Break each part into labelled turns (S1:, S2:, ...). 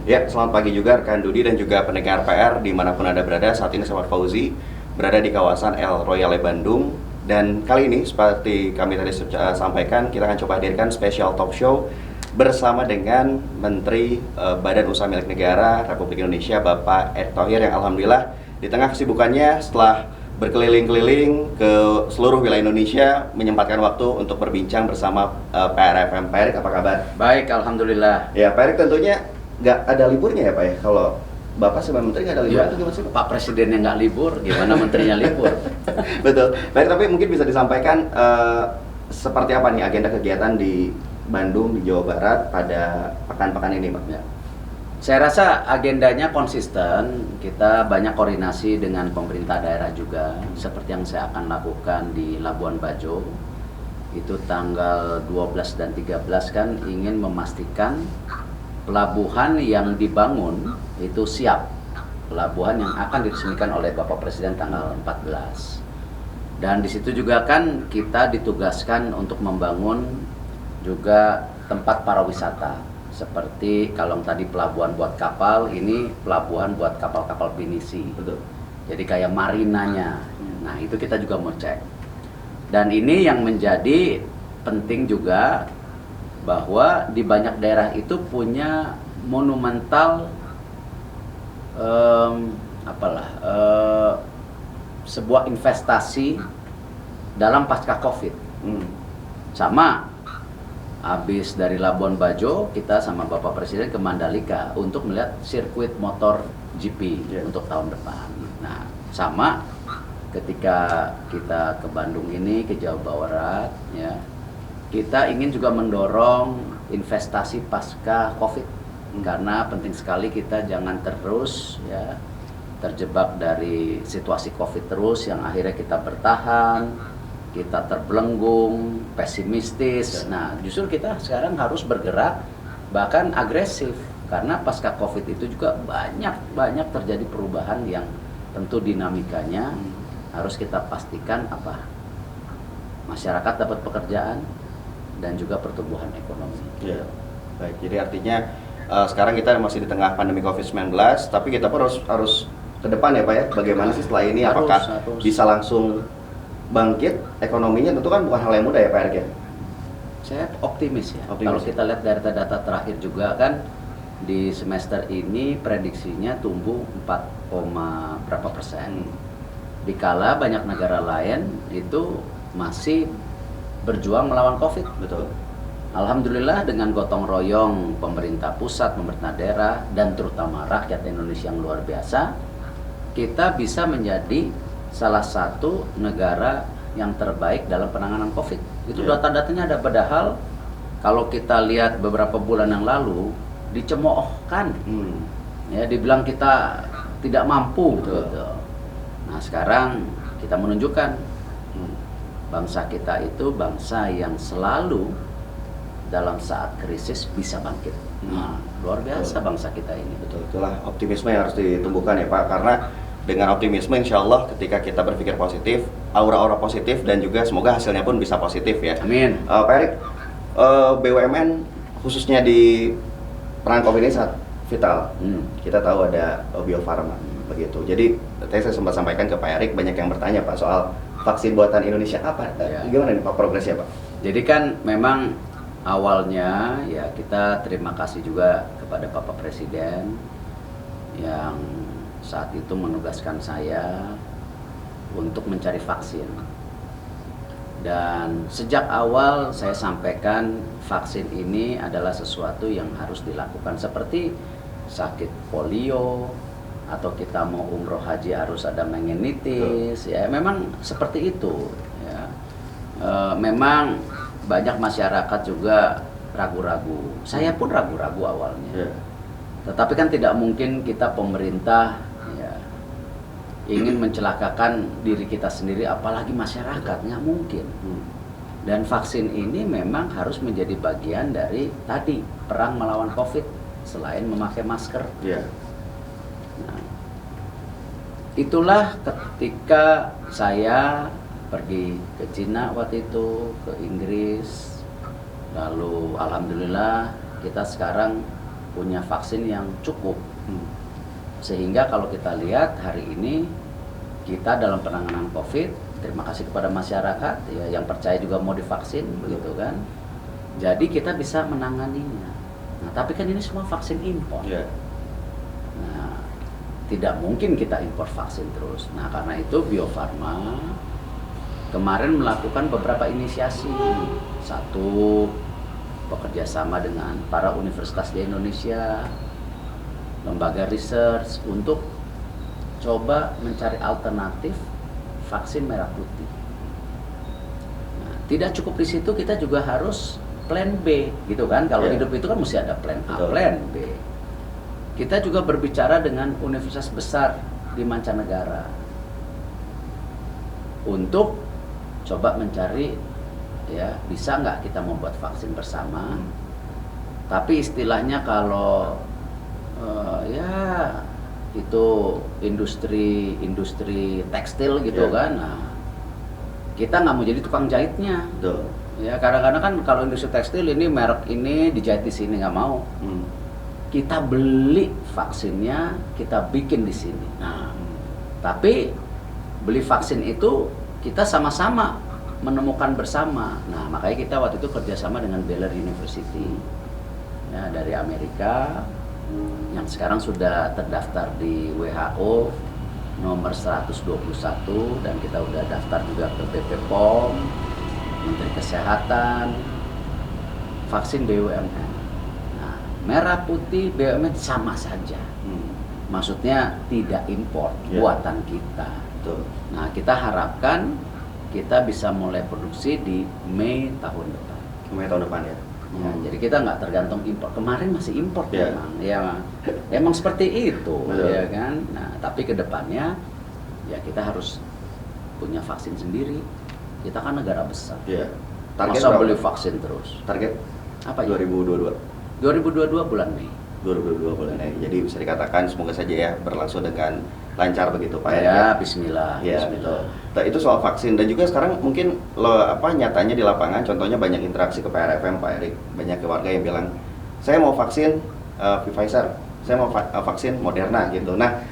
S1: Ya, selamat pagi juga rekan Dudi dan juga pendengar PR dimanapun Anda berada. Saat ini saya Fauzi berada di kawasan El Royale Bandung. Dan kali ini seperti kami tadi sampaikan, kita akan coba hadirkan special talk show bersama dengan Menteri Badan Usaha Milik Negara Republik Indonesia Bapak Erick Thohir yang alhamdulillah di tengah kesibukannya setelah berkeliling-keliling ke seluruh wilayah Indonesia menyempatkan waktu untuk berbincang bersama PRFM. Pak Erick, apa kabar?
S2: Baik, alhamdulillah.
S1: Ya, Pak Erick tentunya nggak ada liburnya ya Pak ya? Kalau Bapak sebagai Menteri nggak ada libur itu gimana sih Pak?
S2: Pak Presidennya nggak libur, gimana menterinya libur?
S1: Betul. Baik, tapi mungkin bisa disampaikan seperti apa nih agenda kegiatan di Bandung, di Jawa Barat pada pekan-pekan ini Pak?
S2: Ya. Saya rasa agendanya konsisten, kita banyak koordinasi dengan pemerintah daerah juga, seperti yang saya akan lakukan di Labuan Bajo. Itu tanggal 12 dan 13 kan ingin memastikan pelabuhan yang dibangun itu siap. Pelabuhan yang akan diresmikan oleh Bapak Presiden tanggal 14. Dan di situ juga kan kita ditugaskan untuk membangun juga tempat para wisata. Seperti kalau tadi pelabuhan buat kapal, ini pelabuhan buat kapal-kapal pinisi.
S1: Betul.
S2: Jadi kayak marinanya. Nah, itu kita juga mau cek. Dan ini yang menjadi penting juga bahwa di banyak daerah itu punya monumental sebuah investasi dalam pasca Covid. Sama habis dari Labuan Bajo kita sama Bapak Presiden ke Mandalika untuk melihat sirkuit motor GP untuk tahun depan. Nah, sama ketika kita ke Bandung ini, ke Jawa Barat ya. Kita ingin juga mendorong investasi pasca Covid karena penting sekali kita jangan terus ya terjebak dari situasi Covid terus yang akhirnya kita bertahan, kita terbelenggung, pesimistis. Nah, justru kita sekarang harus bergerak bahkan agresif karena pasca Covid itu juga banyak terjadi perubahan yang tentu dinamikanya harus kita pastikan apa masyarakat dapat pekerjaan dan juga pertumbuhan ekonomi.
S1: Ya, baik. Jadi artinya sekarang kita masih di tengah pandemi COVID-19, tapi kita pun harus ke depan ya Pak ya. Bagaimana sih setelah ini? Apakah bisa langsung bangkit ekonominya? Tentu kan bukan hal yang mudah ya Pak Erick ya.
S2: Saya optimis ya. Kalau kita lihat data-data terakhir juga kan di semester ini prediksinya tumbuh 4, berapa persen. Dikala banyak negara lain itu masih berjuang melawan Covid.
S1: Betul.
S2: Alhamdulillah dengan gotong royong pemerintah pusat, pemerintah daerah, dan terutama rakyat Indonesia yang luar biasa, kita bisa menjadi salah satu negara yang terbaik dalam penanganan Covid. Itu data-datanya ada, padahal kalau kita lihat beberapa bulan yang lalu dicemoohkan, ya dibilang kita tidak mampu. Gitu. Nah sekarang kita menunjukkan bangsa kita itu bangsa yang selalu dalam saat krisis bisa bangkit. Nah, luar biasa bangsa kita ini.
S1: Betul, itulah optimisme yang harus ditumbuhkan ya Pak. Karena dengan optimisme insya Allah ketika kita berpikir positif, aura-aura positif dan juga semoga hasilnya pun bisa positif ya.
S2: Amin.
S1: Pak Erick, BUMN khususnya di peran Covid ini sangat vital. Kita tahu ada Bio Farma begitu. Jadi tadi saya sempat sampaikan ke Pak Erick, banyak yang bertanya Pak soal vaksin buatan Indonesia apa? Gimana nih Pak progresnya Pak?
S2: Jadi kan memang awalnya ya kita terima kasih juga kepada Bapak Presiden yang saat itu menugaskan saya untuk mencari vaksin. Dan sejak awal saya sampaikan vaksin ini adalah sesuatu yang harus dilakukan seperti sakit polio, atau kita mau umroh haji harus ada meningitis, ya memang seperti itu. Ya. Memang banyak masyarakat juga ragu-ragu. Saya pun ragu-ragu awalnya. Tetapi kan tidak mungkin kita pemerintah ya, ingin mencelakakan diri kita sendiri, apalagi masyarakat, nggak mungkin. Dan vaksin ini memang harus menjadi bagian dari tadi perang melawan Covid selain memakai masker. Nah, itulah ketika saya pergi ke Cina waktu itu, ke Inggris, lalu alhamdulillah kita sekarang punya vaksin yang cukup. Sehingga kalau kita lihat hari ini kita dalam penanganan COVID, terima kasih kepada masyarakat ya yang percaya juga mau divaksin begitu kan. Jadi kita bisa menanganinya. Nah, tapi kan ini semua vaksin impor.
S1: Yeah.
S2: Nah, tidak mungkin kita impor vaksin terus. Nah, karena itu Bio Farma kemarin melakukan beberapa inisiasi. Satu, bekerja sama dengan para universitas di Indonesia, lembaga research untuk coba mencari alternatif vaksin merah putih. Nah, tidak cukup di situ, kita juga harus plan B, gitu kan? Kalau hidup itu kan mesti ada plan A, plan B. Kita juga berbicara dengan universitas besar di mancanegara untuk coba mencari, ya bisa nggak kita membuat vaksin bersama. Tapi istilahnya kalau ya itu industri tekstil gitu kan, nah, kita nggak mau jadi tukang jahitnya.
S1: Betul.
S2: Ya kadang-kadang kan kalau industri tekstil ini merek ini dijahit di sini nggak mau. Kita beli vaksinnya, kita bikin di sini. Nah, tapi beli vaksin itu kita sama-sama menemukan bersama. Nah, makanya kita waktu itu kerjasama dengan Baylor University ya, dari Amerika yang sekarang sudah terdaftar di WHO nomor 121 dan kita udah daftar juga ke BPOM, Menteri Kesehatan, vaksin BUMN. Nah, merah putih BUMN sama saja. Maksudnya tidak impor, buatan kita.
S1: Betul.
S2: Nah, kita harapkan kita bisa mulai produksi di Mei tahun depan.
S1: Mei tahun depan ya.
S2: Ya, jadi kita nggak tergantung impor. Kemarin masih impor
S1: Yeah.
S2: memang. Ya, emang seperti itu,
S1: Betul.
S2: ya kan. Nah, tapi kedepannya ya kita harus punya vaksin sendiri. Kita kan negara besar.
S1: Iya. Target
S2: Masa
S1: berapa?
S2: beli vaksin terus?
S1: Target
S2: Apa ya?
S1: 2022.
S2: 2022 bulan Mei.
S1: 2022 bulan Mei. Jadi bisa dikatakan semoga saja ya berlangsung dengan lancar begitu Pak
S2: Ya, Bismillah.
S1: Ya,
S2: Bismillah.
S1: betul. Nah, itu soal vaksin dan juga sekarang mungkin nyatanya di lapangan, contohnya banyak interaksi ke PRFM Pak Erik, banyak warga yang bilang saya mau vaksin Pfizer, saya mau vaksin Moderna gitu. Nah,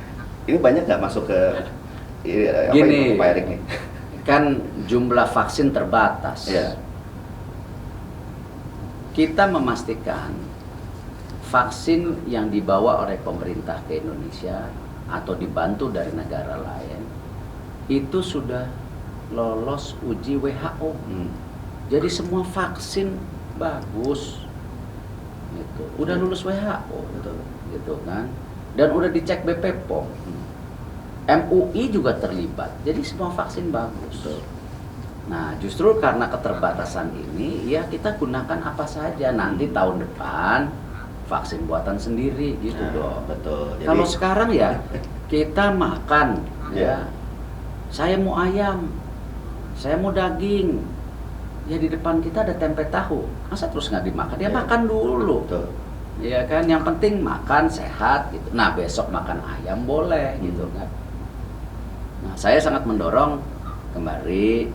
S1: ini banyak nggak masuk ke
S2: Gini,
S1: itu Pak Erik nih?
S2: Kan jumlah vaksin terbatas.
S1: Iya.
S2: Kita memastikan vaksin yang dibawa oleh pemerintah ke Indonesia atau dibantu dari negara lain itu sudah lolos uji WHO. Jadi semua vaksin bagus, gitu. Udah lulus WHO, gitu kan? Dan udah dicek BPOM. MUI juga terlibat. Jadi semua vaksin bagus. Nah, justru karena keterbatasan ini, ya kita gunakan apa saja. Nanti tahun depan vaksin buatan sendiri, gitu dong.
S1: Betul. Jadi,
S2: kalau sekarang ya kita makan, ya. Saya mau ayam, saya mau daging. Ya di depan kita ada tempe tahu. Masa terus nggak dimakan? Ya makan dulu.
S1: Betul.
S2: Ya kan, yang penting makan sehat gitu. Nah, besok makan ayam boleh gitu kan. Nah, saya sangat mendorong kembali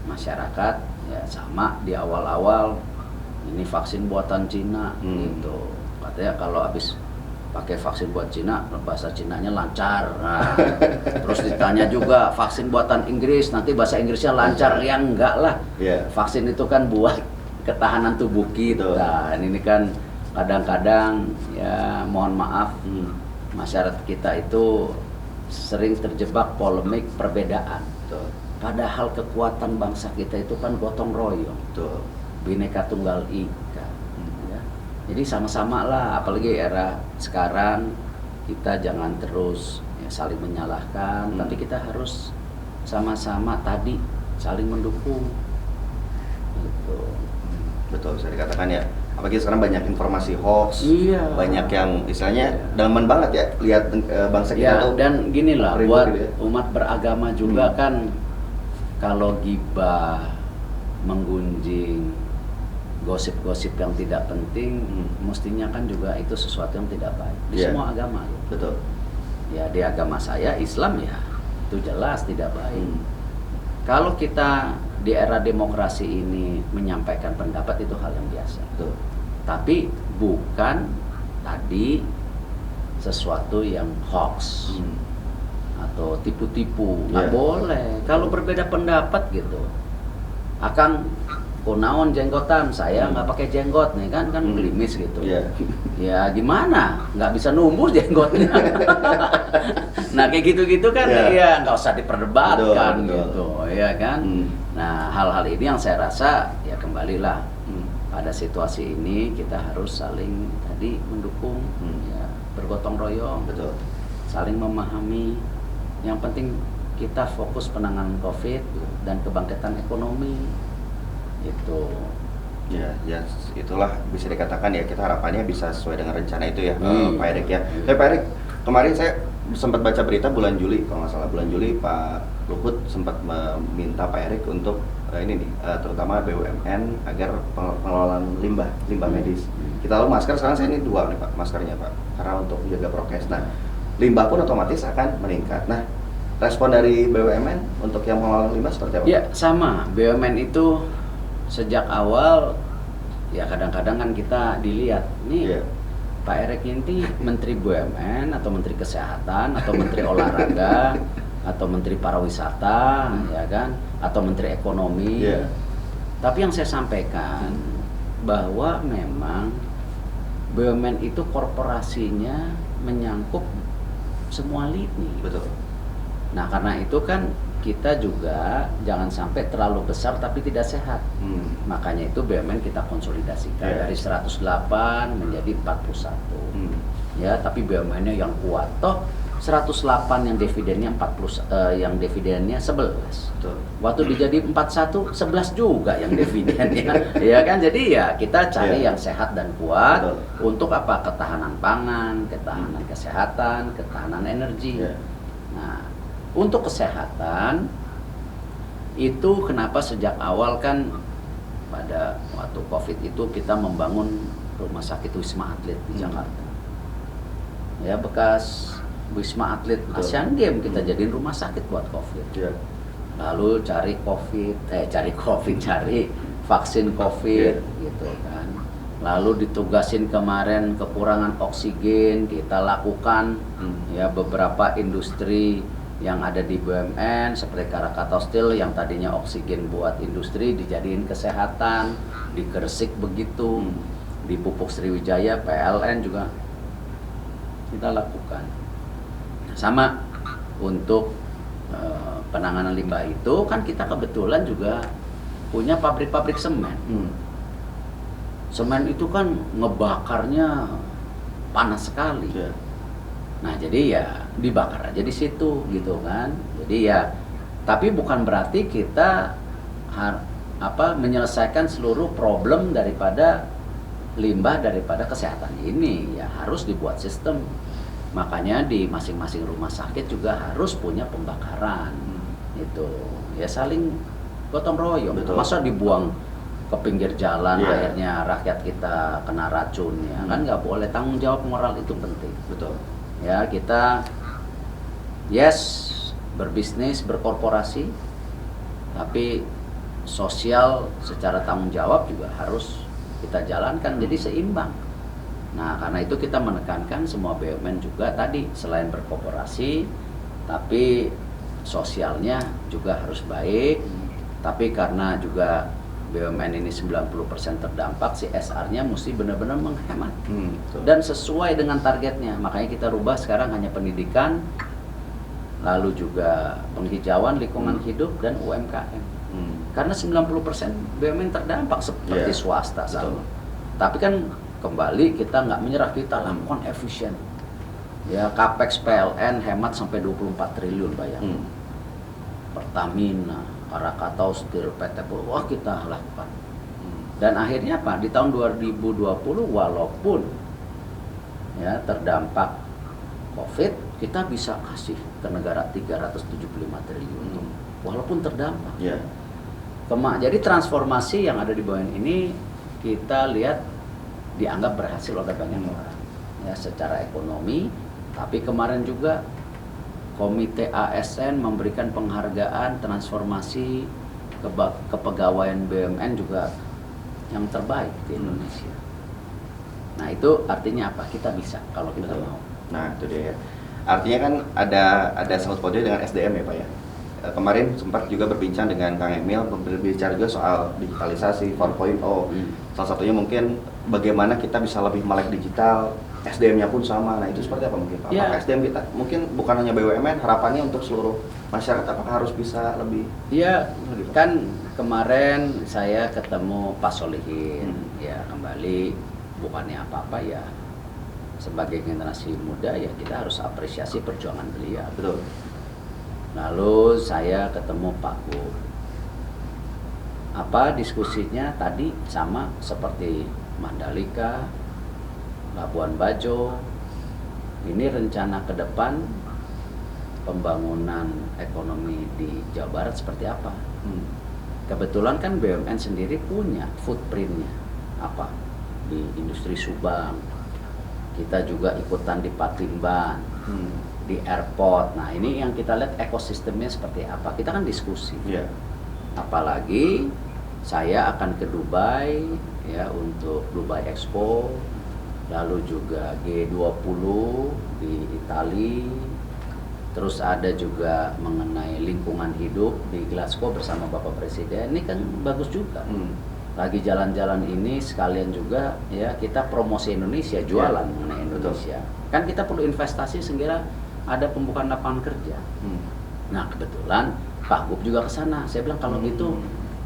S2: masyarakat ya sama di awal-awal ini vaksin buatan Cina gitu. Katanya kalau habis pakai vaksin buat Cina, bahasa Cinanya lancar. Nah, terus ditanya juga vaksin buatan Inggris, nanti bahasa Inggrisnya lancar. Ya enggak lah. Vaksin itu kan buat ketahanan tubuh kita. Ini kan kadang-kadang ya mohon maaf masyarakat kita itu sering terjebak polemik perbedaan. Padahal kekuatan bangsa kita itu kan gotong royong, Bhinneka Tunggal Ika. Ya. Jadi sama-sama lah, apalagi era sekarang kita jangan terus ya, saling menyalahkan, tapi kita harus sama-sama tadi saling mendukung. Gitu.
S1: Betul, bisa dikatakan ya. Apalagi sekarang banyak informasi hoax, banyak yang istilahnya daleman banget ya lihat bangsa kita tuh.
S2: Dan gini lah, buat
S1: gitu ya.
S2: umat beragama juga kan kalau gibah, menggunjing, gosip-gosip yang tidak penting, mestinya kan juga itu sesuatu yang tidak baik di semua agama.
S1: Betul.
S2: Ya di agama saya Islam ya itu jelas tidak baik. Kalau kita di era demokrasi ini menyampaikan pendapat itu hal yang biasa. Tapi bukan tadi sesuatu yang hoax atau tipu-tipu, nggak boleh. Kalau berbeda pendapat gitu, Akang kunaon jenggotan, saya nggak pakai jenggot nih kan gelimis gitu. Ya gimana, nggak bisa numbuh jenggotnya. Nah kayak gitu-gitu kan ya nggak usah diperdebatkan gitu, ya kan. Nah hal-hal ini yang saya rasa ya kembalilah pada situasi ini kita harus saling tadi mendukung, ya, bergotong royong, saling memahami. Yang penting kita fokus penanganan COVID dan kebangkitan ekonomi itu.
S1: Ya itulah bisa dikatakan ya, kita harapannya bisa sesuai dengan rencana itu ya, Pak Erik ya. Pak Erik, kemarin saya sempat baca berita bulan Juli, kalau nggak salah bulan Juli Pak Luhut sempat meminta Pak Erik untuk ini nih, terutama BUMN agar pengelolaan limbah medis. Kita tahu masker sekarang saya ini 2 nih Pak maskernya Pak, karena untuk menjaga prokes. Nah, limbah pun otomatis akan meningkat. Nah, respon dari BUMN untuk yang pengelolaan limbah seperti apa?
S2: Ya sama, BUMN itu sejak awal ya kadang-kadang kan kita dilihat nih Pak Erik ini Menteri BUMN atau Menteri Kesehatan atau Menteri Olahraga atau Menteri Pariwisata ya kan, atau Menteri Ekonomi. Tapi yang saya sampaikan bahwa memang BUMN itu korporasinya menyangkut semua lini. Nah karena itu kan kita juga jangan sampai terlalu besar tapi tidak sehat. Makanya itu BUMN kita konsolidasikan dari 108 menjadi 41. Ya, tapi BUMN-nya yang kuat. Toh 108 yang dividennya 11. Waktu dijadi 41, 11 juga yang dividennya. Ya kan? Jadi ya kita cari yang sehat dan kuat untuk apa? Ketahanan pangan, ketahanan kesehatan, ketahanan energi. Nah, untuk kesehatan itu kenapa sejak awal kan pada waktu COVID itu kita membangun rumah sakit Wisma Atlet di Jakarta. Ya bekas Wisma Atlet Asian Games kita jadiin rumah sakit buat COVID. Lalu cari vaksin COVID gitu kan. Lalu ditugasin kemarin kekurangan oksigen, kita lakukan ya beberapa industri yang ada di BUMN seperti Krakatau Steel yang tadinya oksigen buat industri dijadiin kesehatan, di Gresik begitu, di Pupuk Sriwijaya, PLN juga kita lakukan. Sama untuk penanganan limbah itu kan kita kebetulan juga punya pabrik-pabrik semen. Semen itu kan ngebakarnya panas sekali. Nah jadi ya dibakar aja di situ gitu kan. Jadi ya tapi bukan berarti kita menyelesaikan seluruh problem daripada limbah daripada kesehatan ini. Ya harus dibuat sistem. Makanya di masing-masing rumah sakit juga harus punya pembakaran. Itu ya saling gotong royong. Masa dibuang ke pinggir jalan akhirnya rakyat kita kena racun ya kan nggak boleh. Tanggung jawab moral itu penting. Ya kita berbisnis, berkorporasi, tapi sosial secara tanggung jawab juga harus kita jalankan jadi seimbang. Nah karena itu kita menekankan semua BUMN juga tadi selain berkorporasi tapi sosialnya juga harus baik. Tapi karena juga BUMN ini 90% terdampak, CSR-nya mesti benar-benar menghemat dan sesuai dengan targetnya. Makanya kita rubah sekarang hanya pendidikan, lalu juga penghijauan lingkungan hidup dan UMKM. Karena 90% BUMN terdampak seperti swasta sama. Tapi kan kembali kita nggak menyerah, kita lakukan efisien. Ya capex PLN hemat sampai 24 triliun bayang. Pertamina, Krakatau Steel, PT Pul, wah kita lakukan. Dan akhirnya apa? Di tahun 2020 walaupun ya terdampak COVID, kita bisa kasih ke negara 375 triliun. Walaupun terdampak. Jadi transformasi yang ada di BUMN ini kita lihat dianggap berhasil oleh banyak orang. Ya secara ekonomi, tapi kemarin juga Komite ASN memberikan penghargaan transformasi kepegawaian BUMN juga yang terbaik di Indonesia. Nah itu artinya apa? Kita bisa kalau kita
S1: Betul.
S2: mau.
S1: Nah itu dia ya. Artinya kan ada sangkut pautnya dengan SDM ya Pak ya. Kemarin sempat juga berbincang dengan Kang Emil, berbicara juga soal digitalisasi 4.0. Salah satunya mungkin bagaimana kita bisa lebih melek digital, SDM-nya pun sama. Nah itu seperti apa mungkin Pak?
S2: Ya.
S1: Apakah SDM kita mungkin bukan hanya BUMN, harapannya untuk seluruh masyarakat apakah harus bisa lebih?
S2: Iya,
S1: Lebih, Pak.
S2: kan kemarin saya ketemu Pak Solihin, ya kembali bukannya apa-apa ya. Sebagai generasi muda ya kita harus apresiasi perjuangan beliau.
S1: Betul.
S2: Lalu saya ketemu Pak Gub. Apa diskusinya tadi sama seperti Mandalika, Labuan Bajo. Ini rencana ke depan pembangunan ekonomi di Jawa Barat seperti apa? Kebetulan kan BUMN sendiri punya footprintnya apa di industri Subang. Kita juga ikutan di Patimban, di airport. Nah ini yang kita lihat ekosistemnya seperti apa. Kita kan diskusi.
S1: Iya.
S2: Apalagi saya akan ke Dubai ya untuk Dubai Expo, lalu juga G20 di Itali. Terus ada juga mengenai lingkungan hidup di Glasgow bersama Bapak Presiden. Ini kan bagus juga. Lagi jalan-jalan ini sekalian juga ya kita promosi Indonesia, jualan mengenai Indonesia. Kan kita perlu investasi sehingga ada pembukaan lapangan kerja. Nah kebetulan Pak Gub juga ke sana. Saya bilang kalau gitu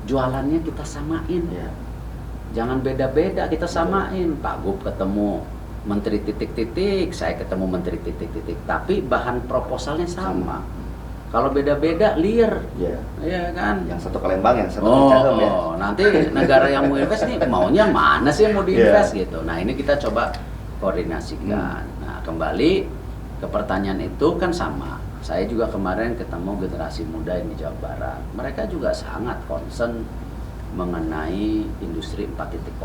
S2: jualannya kita samain. Jangan beda-beda, kita samain. Pak Gub ketemu menteri titik-titik, saya ketemu menteri titik-titik. Tapi bahan proposalnya sama. Kalau beda-beda liar, ya kan?
S1: Yang satu ke Lembang, yang satu ke Cakem ya.
S2: Nanti negara yang mau invest nih maunya mana sih yang mau diinvest gitu. Nah ini kita coba koordinasikan. Nah kembali ke pertanyaan itu kan sama. Saya juga kemarin ketemu generasi muda di Jawa Barat. Mereka juga sangat concern mengenai industri 4.0.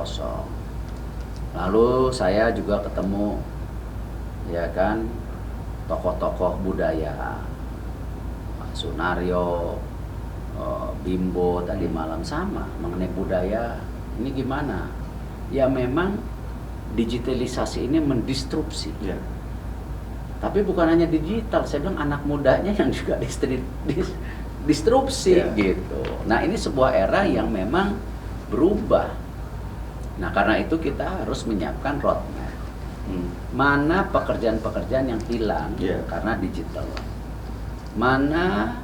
S2: Lalu saya juga ketemu ya kan tokoh-tokoh budaya. Sunario, Bimbo tadi malam sama mengenai budaya ini gimana? Ya memang digitalisasi ini mendistrupsi. Tapi bukan hanya digital, saya bilang anak mudanya yang juga distrupsi gitu. Nah ini sebuah era yang memang berubah. Nah karena itu kita harus menyiapkan roadmap. Mana pekerjaan-pekerjaan yang hilang karena digital. Mana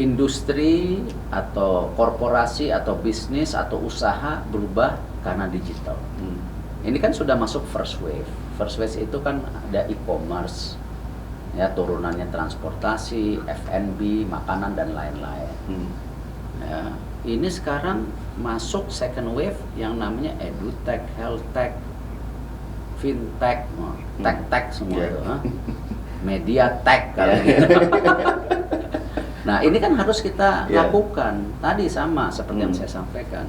S2: industri atau korporasi atau bisnis atau usaha berubah karena digital. Ini kan sudah masuk first wave. First wave itu kan ada e-commerce, ya turunannya transportasi, F&B, makanan dan lain-lain. Ya, ini sekarang masuk second wave yang namanya edutech, healthtech, fintech, tech semua itu. Media tech kalau gitu. Nah ini kan harus kita lakukan. Tadi sama seperti yang saya sampaikan.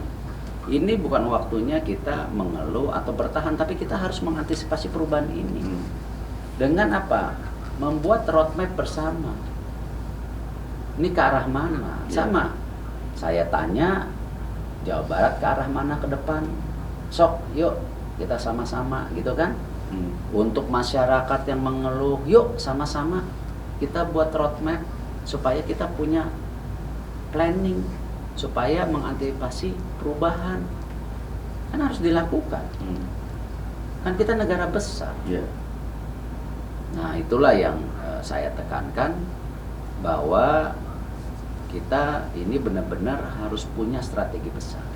S2: Ini bukan waktunya kita mengeluh atau bertahan, tapi kita harus mengantisipasi perubahan ini. Dengan apa? Membuat roadmap bersama. Ini ke arah mana? Sama. Saya tanya Jawa Barat ke arah mana ke depan? Sok, yuk kita sama-sama gitu kan? Untuk masyarakat yang mengeluh, yuk sama-sama kita buat roadmap supaya kita punya planning supaya mengantisipasi perubahan. Kan harus dilakukan. Kan kita negara besar. Nah itulah yang saya tekankan bahwa kita ini benar-benar harus punya strategi besar.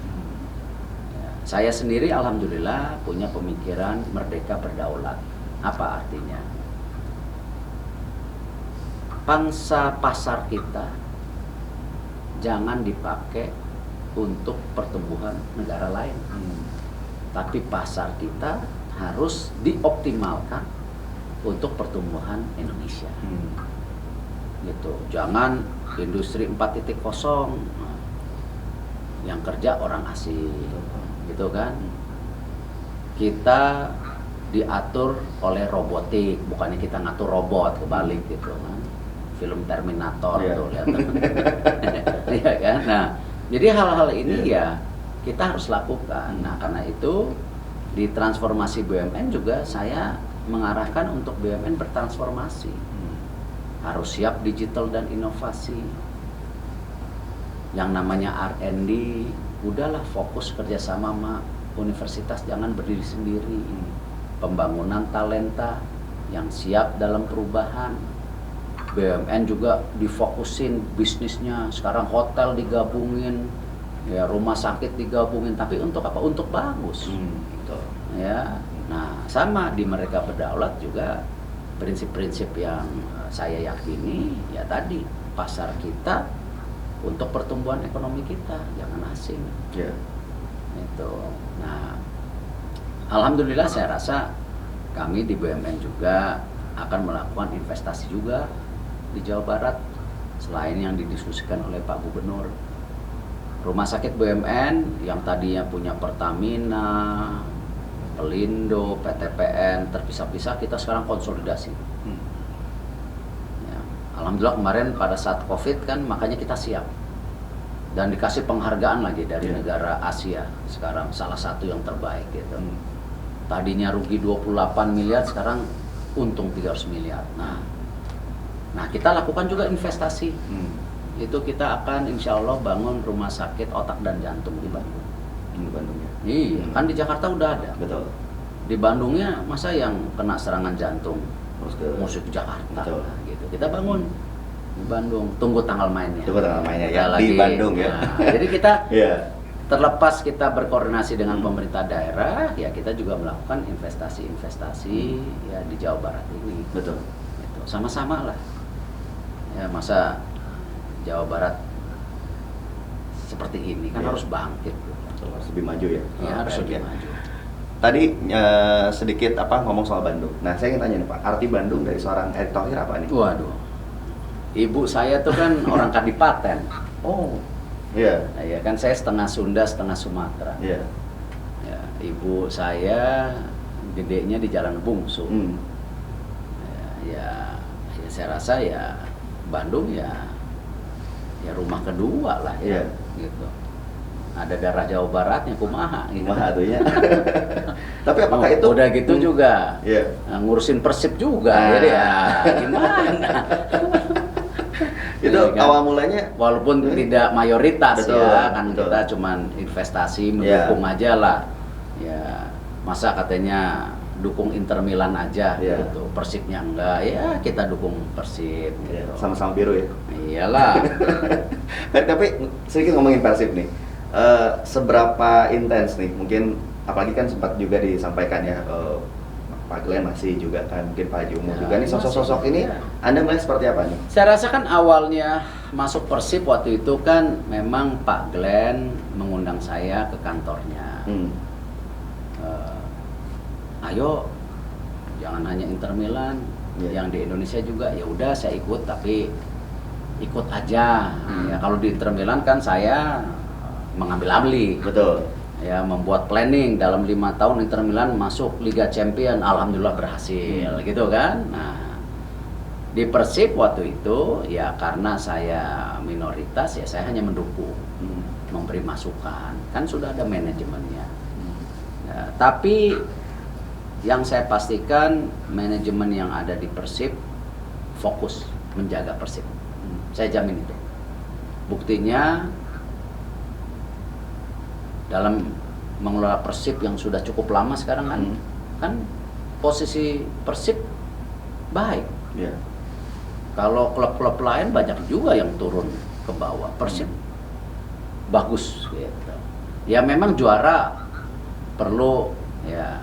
S2: Saya sendiri alhamdulillah punya pemikiran merdeka berdaulat. Apa artinya? Pangsa pasar kita jangan dipakai untuk pertumbuhan negara lain. Tapi pasar kita harus dioptimalkan untuk pertumbuhan Indonesia. Gitu. Jangan industri 4.0 yang kerja orang asing. Gitu kan, kita diatur oleh robotik, bukannya kita ngatur robot, kebalik gitu kan. Film Terminator tuh lihat ya kan. Nah jadi hal-hal ini ya kita harus lakukan. Nah karena itu Di transformasi BUMN juga saya mengarahkan untuk BUMN bertransformasi. Harus siap digital dan inovasi. Yang namanya R&D, udahlah fokus kerjasama sama universitas, jangan berdiri sendiri. Pembangunan talenta yang siap dalam perubahan. BUMN juga difokusin bisnisnya, sekarang hotel digabungin, ya rumah sakit digabungin, tapi untuk apa? Untuk bagus.
S1: Gitu.
S2: Ya, nah sama di Merdeka Berdaulat juga prinsip-prinsip yang saya yakini ya tadi, pasar kita untuk pertumbuhan ekonomi kita, jangan asing.
S1: Yeah.
S2: Itu. Nah, alhamdulillah saya rasa kami di BUMN juga akan melakukan investasi juga di Jawa Barat selain yang didiskusikan oleh Pak Gubernur. Rumah sakit BUMN yang tadinya punya Pertamina, Pelindo, PTPN terpisah-pisah, kita sekarang konsolidasi. Ya, alhamdulillah kemarin pada saat COVID kan makanya kita siap dan dikasih penghargaan lagi dari negara Asia sekarang salah satu yang terbaik gitu. Tadinya rugi 28 miliar, sekarang untung 300 miliar. Nah kita lakukan juga investasi. Itu kita akan insya Allah bangun rumah sakit otak dan jantung di Bandung.
S1: Di Bandung ya?
S2: Iya, kan di Jakarta udah ada.
S1: Betul.
S2: Di Bandungnya masa yang kena serangan jantung
S1: Terus ke
S2: musik Jakarta.
S1: Betul.
S2: Nah, gitu. Kita bangun di Bandung. Tunggu tanggal mainnya.
S1: Tunggu tanggal mainnya ya,
S2: Kita
S1: di Bandung ya.
S2: Nah, jadi kita
S1: Iya.
S2: terlepas kita berkoordinasi dengan pemerintah daerah, ya kita juga melakukan investasi-investasi ya di Jawa Barat ini.
S1: Betul.
S2: Gitu. Sama-sama lah. Ya masa Jawa Barat seperti ini kan harus bangkit.
S1: Harus lebih maju ya.
S2: Ya harus lebih
S1: ya.
S2: maju.
S1: Tadi sedikit ngomong soal Bandung. Nah, saya ingin tanya nih Pak, arti Bandung dari seorang Erick Thohir apa nih?
S2: Waduh. Ibu saya tuh kan orang Kadipaten.
S1: Oh. Iya.
S2: Nah, ya kan saya setengah Sunda, setengah Sumatera.
S1: Iya.
S2: Ya, ibu saya gedenya di Jalan Bungsu. Ya, saya rasa ya Bandung ya rumah kedua lah ya. Gitu. Ada darah Jawa Baratnya kumaha gitu.
S1: Kumaha tuh ya. Tapi apakah itu
S2: udah gitu juga ngurusin Persib juga. Jadi ya gimana?
S1: Itu
S2: ya, kan?
S1: awal mulanya
S2: walaupun tidak mayoritas
S1: betul,
S2: ya kan
S1: betul.
S2: kita cuman investasi mendukung aja lah. Ya masa katanya dukung Inter Milan aja gitu. Persibnya enggak, ya kita dukung Persib gitu.
S1: Sama-sama biru ya.
S2: Iyalah.
S1: Tapi sedikit ngomongin Persib nih. Seberapa intens nih? Mungkin apalagi kan sempat juga disampaikan ya Pak Glenn masih juga kan, mungkin Pak Jumo juga nih sosok-sosok ini Anda melihat seperti apa nih?
S2: Saya rasa kan awalnya masuk Persib waktu itu kan memang Pak Glenn mengundang saya ke kantornya. Ayo jangan hanya Inter Milan, yang di Indonesia juga ya udah saya ikut tapi ikut aja. Ya kalau di Inter Milan kan saya mengambil alih.
S1: Betul.
S2: Ya membuat planning dalam 5 tahun Inter Milan masuk Liga Champion, alhamdulillah berhasil gitu kan. Nah di Persib waktu itu ya karena saya minoritas ya saya hanya mendukung, memberi masukan, kan sudah ada manajemennya. Ya, tapi yang saya pastikan manajemen yang ada di Persib fokus menjaga Persib, saya jamin itu. Buktinya dalam mengelola Persib yang sudah cukup lama sekarang kan posisi Persib baik. Kalau klub-klub lain banyak juga yang turun ke bawah, Persib bagus gitu. Ya memang juara perlu ya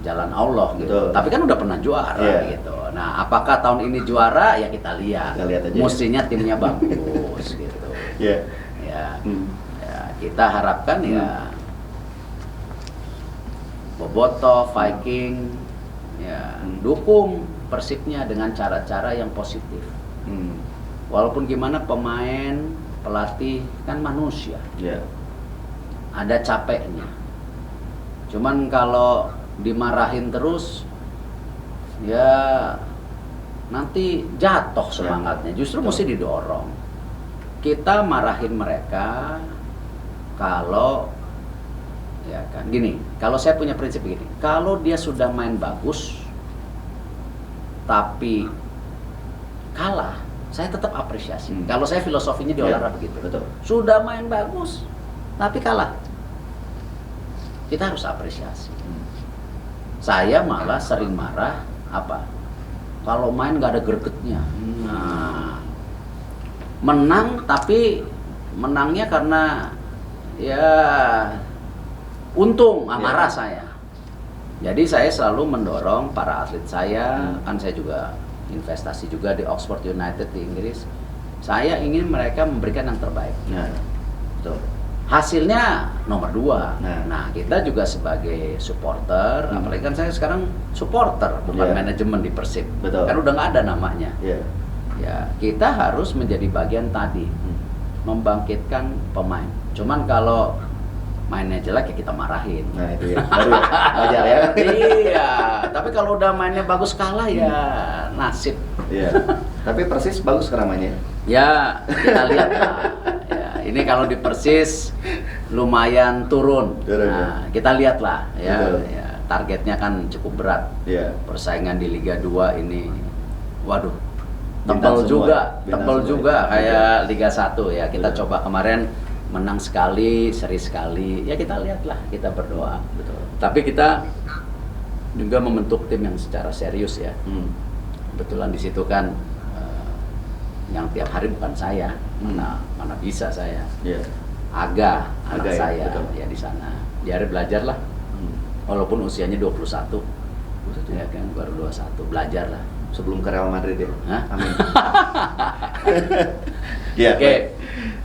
S2: jalan Allah gitu.
S1: Betul.
S2: Tapi kan udah pernah juara gitu. Nah, apakah tahun ini juara ya kita lihat. Mestinya timnya bagus gitu. Ya. Kita harapkan ya Boboto, Viking ya dukung Persibnya dengan cara-cara yang positif. Walaupun gimana pemain, pelatih kan manusia. Ada capeknya. Cuman kalau dimarahin terus ya nanti jatuh semangatnya. Justru mesti didorong. Kita marahin mereka kalau Ya kan, gini, kalau saya punya prinsip begini, kalau dia sudah main bagus, tapi kalah, saya tetap apresiasi. Kalau saya filosofinya di olahraga begitu.
S1: Betul.
S2: Sudah main bagus, tapi kalah, kita harus apresiasi. Saya malah sering marah apa? Kalau main nggak ada gregetnya. Nah, menang tapi menangnya karena ya untung, marah saya. Jadi saya selalu mendorong para atlet saya, kan saya juga investasi juga di Oxford United di Inggris. Saya ingin mereka memberikan yang terbaik.
S1: Nah, betul.
S2: Hasilnya nomor 2.
S1: Nah.
S2: Nah, kita juga sebagai supporter, apalagi kan saya sekarang supporter, bukan manajemen di Persib.
S1: Betul.
S2: Kan udah nggak ada namanya.
S1: Iya.
S2: Ya, kita harus menjadi bagian tadi, membangkitkan pemain. Cuman kalau mainnya jelek ya kita marahin.
S1: Nah, itu ya. Baru ya. Wajar ya.
S2: Iya, tapi kalau udah mainnya bagus kalah ya nasib.
S1: Iya. Tapi Persis bagus sekarang mainnya.
S2: Ya, kita lihat lah. Ya, ini kalau di Persis lumayan turun. Nah, kita lihat lah ya.
S1: Betul.
S2: Ya, targetnya kan cukup berat.
S1: Iya.
S2: Persaingan di Liga 2 ini waduh.
S1: Bintang
S2: Tebal
S1: semua.
S2: juga,
S1: Bintang
S2: tebal
S1: semua.
S2: juga kayak Liga 1 ya. Kita
S1: Betul.
S2: coba kemarin menang sekali, seri sekali. Ya kita lihatlah, kita berdoa.
S1: Betul.
S2: Tapi kita juga membentuk tim yang secara serius ya. Kebetulan di situ kan yang tiap hari bukan saya. Mana bisa saya.
S1: Iya.
S2: Anak
S1: Aga ya,
S2: saya
S1: betul.
S2: ya di sana. Dia belajar lah. Walaupun usianya 21. Ya kan baru 21, belajar lah.
S1: Sebelum ke Real Madrid ya.
S2: Hah?
S1: Amin. Iya.
S2: Oke.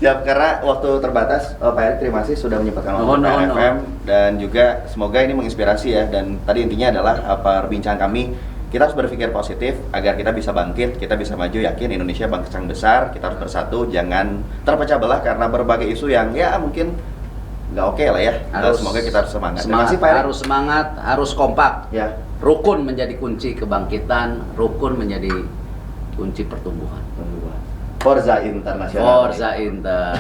S1: Siap, karena waktu terbatas, Pak Erick terima kasih sudah menyempatkan waktu
S2: No.
S1: FM dan juga semoga ini menginspirasi ya. Dan tadi intinya adalah perbincangan kami, kita harus berpikir positif agar kita bisa bangkit, kita bisa maju, yakin Indonesia bangsa yang besar, kita harus bersatu, jangan terpecah belah karena berbagai isu yang ya mungkin nggak oke lah ya. Semoga kita harus semangat. Terima kasih Pak Erick.
S2: Harus semangat, harus kompak.
S1: Ya.
S2: Rukun menjadi kunci kebangkitan, rukun menjadi kunci pertumbuhan.
S1: Forza Internasional.
S2: Forza Inter.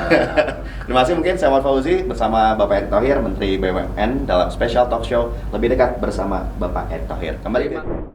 S1: Terima kasih, mungkin saya Muhammad Fauzi bersama Bapak Erick Thohir, Menteri BUMN dalam special talk show lebih dekat bersama Bapak Erick Thohir. Kembali.